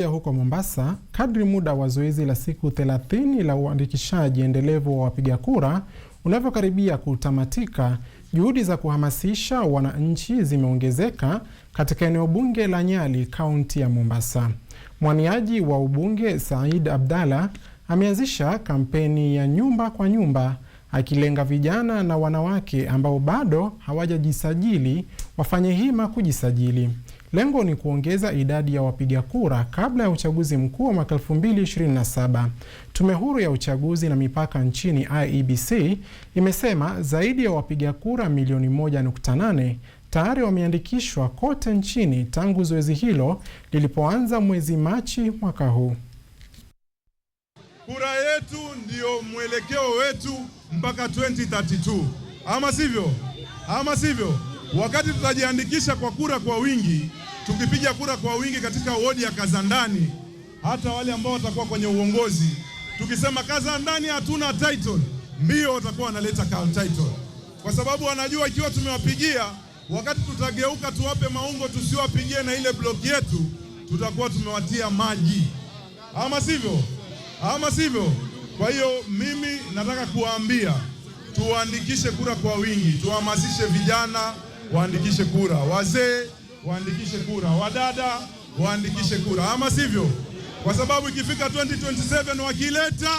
Huko Mombasa, kadri muda wa zoezi la siku 30 la uandikishaji endelevu wa wapiga kura unavyokaribia kutamatika, juhudi za kuhamasisha wananchi zimeongezeka katika eneo bunge la Nyali, kaunti ya Mombasa. Mwaniaji wa ubunge Said Abdalla ameanzisha kampeni ya nyumba kwa nyumba, akilenga vijana na wanawake ambao bado hawajajisajili wafanye hima kujisajili. Lengo ni kuongeza idadi ya wapiga kura kabla ya uchaguzi mkuu wa mwaka 2027. Tume huru ya uchaguzi na mipaka nchini IEBC imesema zaidi ya wapiga kura milioni 1.8 tayari wameandikishwa kote nchini tangu zoezi hilo lilipoanza mwezi Machi mwaka huu. Kura yetu ndio mwelekeo wetu mpaka 2032. Ama sivyo? Ama sivyo? Wakati tutajiandikisha kwa kura kwa wingi, tukipiga kura kwa wingi katika wodi ya Kazandani, hata wale ambao watakuwa kwenye uongozi, tukisema Kazandani hatuna title, mbio watakuwa wanaleta title. Kwa sababu wanajua ikiwa tumewapigia, wakati tutageuka tuwape maungo tusiwapigie na ile block yetu, tutakuwa tumewatia maji. Ama sivyo? Ama sivyo? Kwa hiyo mimi nataka kuwaambia tuandikishe kura kwa wingi, tuhamasishe vijana waandikishe kura, wazee waandikishe kura, wadada waandikishe kura, ama sivyo? Kwa sababu ikifika 2027 wakileta